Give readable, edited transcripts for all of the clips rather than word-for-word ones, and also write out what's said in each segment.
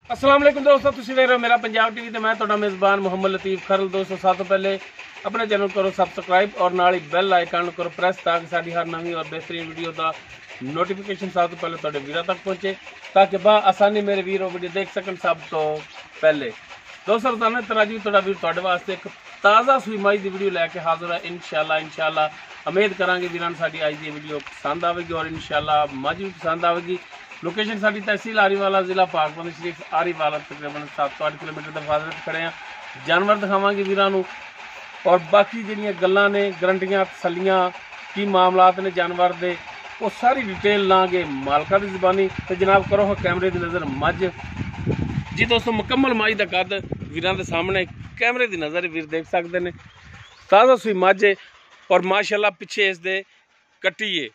अस्सलाम वालेकुम दोस्तों, तुसीं देख रहे हो मेरा पंजाब टीवी ते मैं तुहाडा मेज़बान मोहम्मद लतीफ़ खरल। दोस्तों सब तो पहले अपने चैनल करो सबसक्राइब और नाल ही बैल आइकन करो प्रेस ताकि साडी हर नवी और बेहतरीन वीडियो का नोटिफिकेशन सब तो पहले तुहाडे वीरां तक पहुंचे, ताकि बा आसानी मेरे वीर वो वीडियो देख सकन सब तो पहले। दोस्तों रोजाना तरह जी तुहाडा वीर तुहाडे वास्ते एक ताज़ा सूई माई की वीडियो लैके हाजिर है। इंशाअल्लाह उम्मीद करांगे वीरां साडी अज की वीडियो पसंद आएगी और इंशाअल्लाह मज भी पसंद आएगी। लोकेशन साडी तहसील आरीवाला, जिला पाकबंद शरीफ आरीवाला, तकरीबन 7 तो 8 किलोमीटर के फासले खड़े हैं। जानवर दिखावांगे वीरां नूं और बाकी जिहड़ियां गल्लां ने, गारंटियां, तसल्लियां, की मामलात ने जानवर दे, वो सारी डिटेल लांगे मालका की ज़बानी। तो जनाब करो कैमरे की नज़र मज जी। दोस्तों मुकम्मल माई का कद वीरां दे सामने कैमरे की नज़र वीर देख सकते हैं। ताज़ा सूई मज है और माशाअल्लाह पिछे इस दे कट्टी है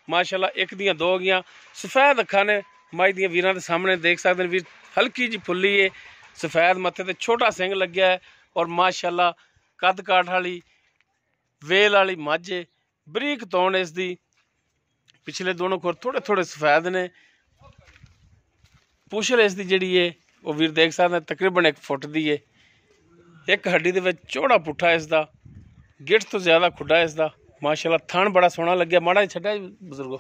माशाअल्लाह, एक दियां दो गईयां सफेद अखा ने माई दियां वीरां दे सामने देख सकते हैं। वीर हल्की जी फुल्ली है, सफेद मत्थे ते छोटा सिंग लग्या है और माशाअल्लाह कद काठ वाली वेल वाली मज है। बरीक तौण इसदी, पिछले दोनों खुर थोड़े थोड़े सफेद ने। पुछल इसदी जिहड़ी है वो वीर देख सकते हैं तकरीबन 1 फुट दी है। एक हड्डी दे विच चौड़ा पुट्ठा इसदा, गिठ तो ज़्यादा खुड्डा इसदा। माशाअल्लाह थण बड़ा सोहना लग्या। माड़ा छड्या बजुर्गो,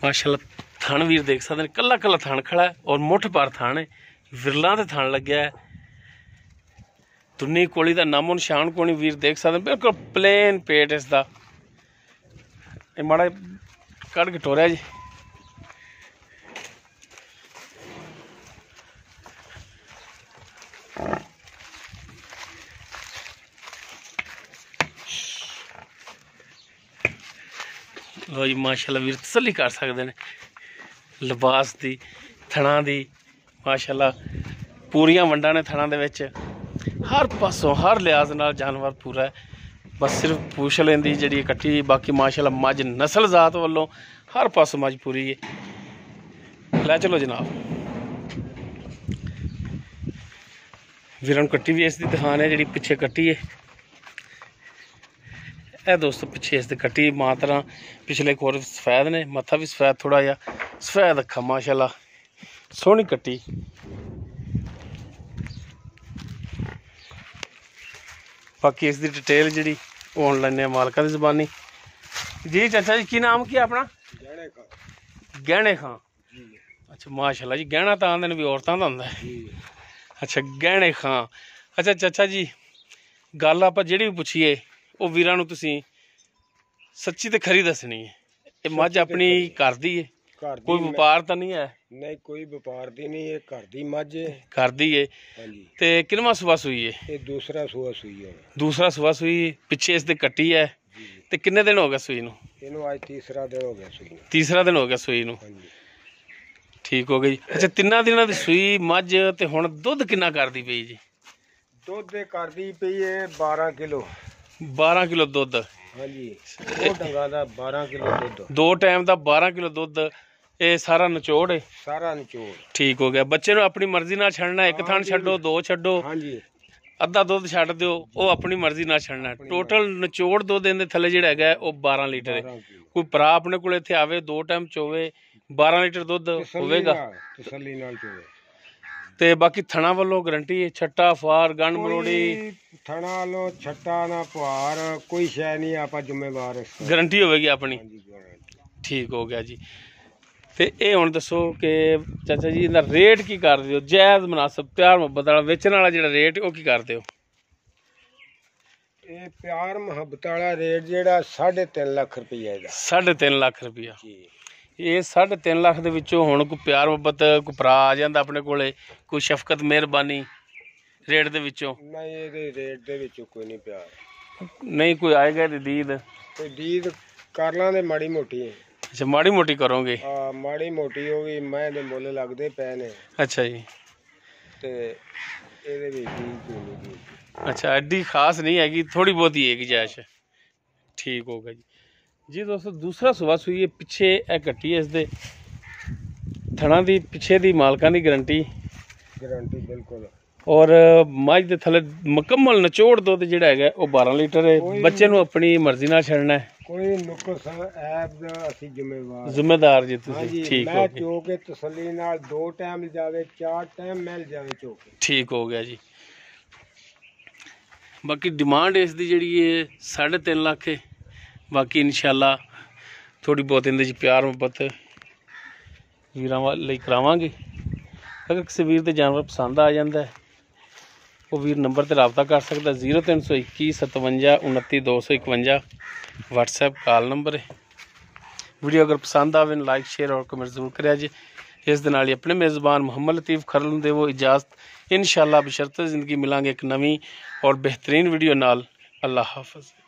माशाअल्लाह थण वीर देख सकते हैं, कला कला थण खड़ा है और मुठ पर थण है, विरलां ते थण लग्या है। तुन्नी कोली का नामो निशान कोनी वीर देख सकते हैं, बिल्कुल प्लेन पेट इसका। माड़ा कड़ के टोरिया जी। लो जी माशाअल्लाह वीर तसल्ली कर सकते हैं लिबास की, थणा की। माशाअल्लाह पूरियां वंडा ने थणा दे विच, हर पासों हर लिहाज नाल जानवर पूरा है। बस सिर्फ पूछ लेंदी जी कट्टी, बाकी माशाअल्लाह मज नस्ल जात वालों हर पासों मज पूरी है। लै चलो जनाब वीरां कट्टी भी इसकी दिखाने है, जी पिछे कट्टी है ए दोस्तों। पिछे इसकी कट्टी मातरा पिछले कोर सफेद ने, मत्था भी सफेद थोड़ा जा सफेद अखा, माशाअल्लाह सोहनी कट्टी। बाकी इसकी डिटेल जी ऑन लैने मालका की ज़बानी जी। चाचा जी की नाम की अपना? गहने खां। अच्छा माशाअल्लाह जी, गहना तो आंदे ने भी औरतां दा हुंदा है। अच्छा गहने खां। अच्छा चाचा जी गल आप जिहड़ी भी पुछीए वो वीरां नूं तुसीं सच्ची ते खरी दसनी है। ये मझ अपनी घर दी है, कोई व्यापार तो नहीं है? नहीं कोई व्यापार दी नहीं है, घर दी मझ है। घर दी है। ते किनवा सुबह सूई है? ये दूसरा सुबह सूई है। दूसरा सुबह सूई। पिछे इसदे कट्टी है ते किन्ने दिन हो गए सूई नूं? इनू आज तीसरा दिन हो गया सूई नूं। तीसरा दिन हो गया सूई नूं। ठीक हो गई। अच्छा 3 दिनों की सूई मझ ते हुण दुध किन्ना करदी पई जी? दुध करदी पई है 12 किलो। 12 किलो दुध? हाँ जी, 2 डंगा दा 12 किलो दुध, 2 टाइम का 12 किलो दुध। ये सारा निचोड़ है? सारा निचोड़। ठीक हो गया। बच्चे नूं अपनी मर्जी नाल छड्डना, 1 थण छड्डो, 2 छड्डो, हाँ जी, अद्धा दुध छड्ड दिओ, वो अपनी मर्जी नाल छड्डना। टोटल निचोड़ दुध इहदे थल्ले जिहड़ा हैगा वो 12 लीटर है। कोई भरा अपने कोल इत्थे आवे 2 टाइम चोवे 12 लीटर दुध होवेगा तसल्ली नाल चोवे। ते बाकी थणा वालों गारंटी है, छट्टा फार गंड मरोड़ी थणा लो छट्टा ना पुहार कोई शै नहीं, आप जिम्मेवार गारंटी होगी अपनी। ठीक हो गया जी। ते ये हुण दसो कि चाचा जी इहदा रेट की कर दिओ? जायज़ मुनासिब प्यार मुहब्बत वाला वेचण वाला जिहड़ा रेट वो की कर दिओ? ये प्यार मुहब्बत वाला रेट जिहड़ा 3.5 लाख रुपया है। 3.5 लाख रुपया? जी। ये 3.5 लाख दे विचों हुण कोई प्यार मुहब्बत कोई भरा आ जांदा अपने कोले, कोई शफकत मेहरबानी रेट दे विचों? नहीं ये रेट दे विचों कोई नहीं प्यार। नहीं कोई आएगा दीद? ते दीद कर लांदे माड़ी मोटी है। अच्छा माड़ी मोटी करोगे? हाँ माड़ी मोटी होगी, मैं दे मुੱਲ लगदे पए ने। अच्छा जी। ते ਇਹਦੇ ਵਿੱਚ ਕੋਈ ਨਹੀਂ। अच्छा एडी खास नहीं हैगी, थोड़ी बहुत ही है गुंजाइश। ठीक होगा जी। दोस्तों दूसरा सुबह सूई है, पिछे ए कट्टी है इसदे थणा दी, पिछे दी मालकां दी गारंटी गारंटी बिल्कुल। ਔਰ ਮੱਝ ਦੇ ਥੱਲੇ ਮੁਕੰਮਲ ਨਿਚੋੜ ਦੁੱਧ ਜਿਹੜਾ ਹੈਗਾ ਉਹ 12 ਲੀਟਰ ਹੈ। ਬੱਚੇ ਨੂੰ ਆਪਣੀ ਮਰਜ਼ੀ ਨਾਲ ਛੱਡਣਾ ਹੈ, ਕੋਈ ਨੁਕਸ ਐਬ ਦਾ ਅਸੀਂ ਜ਼ਿੰਮੇਦਾਰ ਜੀ ਤੁਸੀਂ। ਠੀਕ ਮੈਂ ਹੋ ਗਿਆ, ਚੋ ਕੇ ਤਸੱਲੀ ਨਾਲ 2 ਟਾਈਮ ਜਾਵੇ 4 ਟਾਈਮ ਮਿਲ ਜਾਵੇ ਚੋ ਕੇ। ਠੀਕ ਹੋ ਗਿਆ ਜੀ। ਬਾਕੀ ਡਿਮਾਂਡ ਇਸ ਦੀ ਜਿਹੜੀ ਹੈ 3.5 ਲੱਖ ਹੈ। ਬਾਕੀ ਇਨਸ਼ਾਅੱਲਾ ਥੋੜੀ ਬਹੁਤ ਇਹਦੇ 'ਚ ਪਿਆਰ ਮੁਹੱਬਤ ਵੀਰਾਂ ਲਈ ਕਰਾਵਾਂਗੇ। ਅਗਰ ਕਿਸੇ ਵੀਰ ਦੇ ਜਾਨਵਰ ਪਸੰਦ ਆ ਜਾਂਦਾ ਹੈ ਉਹ ਵੀਰ ਨੰਬਰ ਤੇ ਰਾਬਤਾ ਕਰ ਸਕਦਾ। 0321 57 29 251 WhatsApp ਕਾਲ ਨੰਬਰ ਹੈ। ਵੀਡੀਓ ਅਗਰ ਪਸੰਦ ਆਵੇ ਲਾइक शेयर और कमेंट जरूर करिया जी। इस दे नाल ही अपने मेज़बान मुहम्मद लतीफ़ खरल नूं देवो इजाज़त। इंशाअल्लाह बशर्ते ज़िंदगी मिलांगे एक नवीं और बेहतरीन वीडियो नाल। अल्लाह हाफ़िज़।